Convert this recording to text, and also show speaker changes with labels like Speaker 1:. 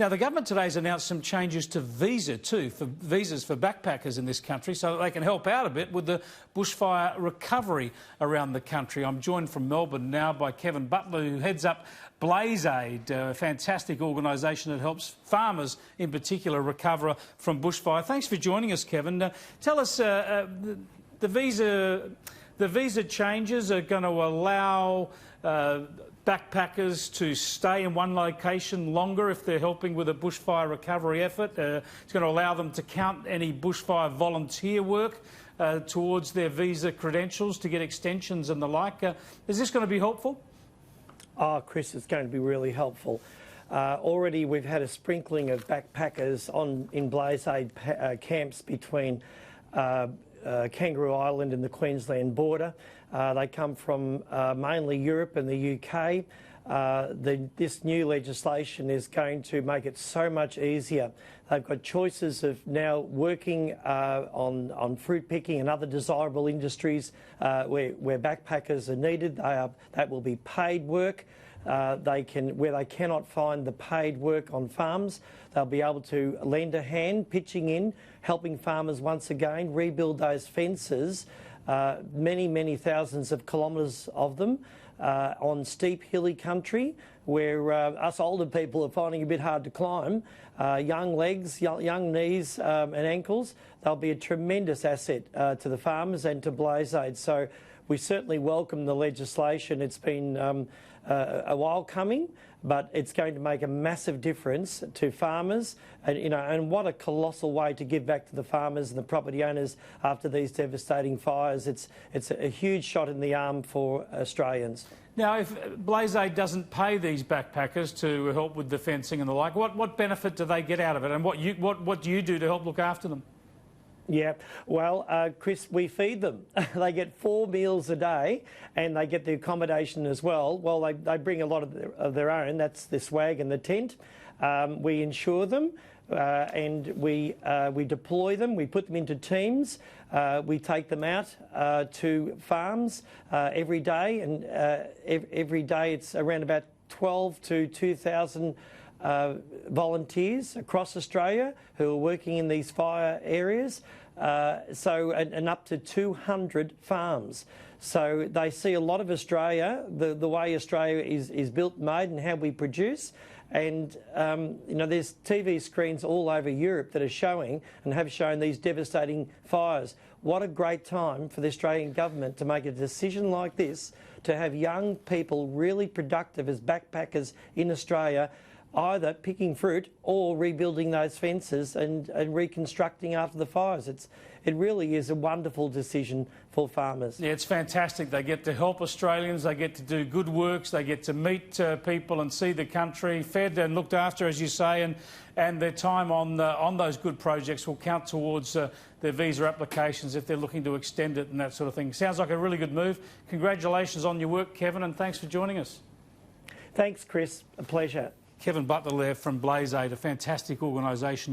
Speaker 1: Now, the government today has announced some changes to visas for backpackers in this country so that they can help out a bit with the bushfire recovery around the country. I'm joined from Melbourne now by Kevin Butler, who heads up Blaze Aid, a fantastic organisation that helps farmers in particular recover from bushfire. Thanks for joining us, Kevin. Tell us, the visa changes are going to allow backpackers to stay in one location longer if they're helping with a bushfire recovery effort. It's going to allow them to count any bushfire volunteer work towards their visa credentials to get extensions and the like. Is this going to be helpful?
Speaker 2: Oh, Chris, it's going to be really helpful. Already we've had a sprinkling of backpackers in Blaze Aid camps between Kangaroo Island and the Queensland border. They come from mainly Europe and the UK. This new legislation is going to make it so much easier. They've got choices of now working on fruit picking and other desirable industries where backpackers are needed. That will be paid work. Where they cannot find the paid work on farms, they'll be able to lend a hand, pitching in, helping farmers once again rebuild those fences, many thousands of kilometres of them, on steep hilly country where us older people are finding it a bit hard to climb. Young legs, young knees and ankles, they'll be a tremendous asset to the farmers and to Blaze Aid. So we certainly welcome the legislation. It's been a while coming, but it's going to make a massive difference to farmers, and what a colossal way to give back to the farmers and the property owners after these devastating fires. It's a huge shot in the arm for Australians.
Speaker 1: Now, if Blaze Aid doesn't pay these backpackers to help with the fencing and the like, what benefit do they get out of it, and what do you do to help look after them?
Speaker 2: Yeah, well, Chris, we feed them. They get 4 meals a day and they get the accommodation as well. Well, they bring a lot of their own. That's the swag and the tent. We insure them and we deploy them. We put them into teams. We take them out to farms every day, and every day it's around about 12 to 2,000 volunteers across Australia who are working in these fire areas, and up to 200 farms. So they see a lot of Australia, the way Australia is built, made, and how we produce. And there's TV screens all over Europe that are showing and have shown these devastating fires. What a great time for the Australian government to make a decision like this, to have young people really productive as backpackers in Australia, either picking fruit or rebuilding those fences and reconstructing after the fires. It really is a wonderful decision for farmers.
Speaker 1: Yeah, it's fantastic. They get to help Australians, they get to do good works, they get to meet people and see the country fed and looked after, as you say, and their time on those good projects will count towards their visa applications if they're looking to extend it and that sort of thing. Sounds like a really good move. Congratulations on your work, Kevin, and thanks for joining us.
Speaker 2: Thanks, Chris. A pleasure.
Speaker 1: Kevin Butler there from Blaze Aid, a fantastic organisation.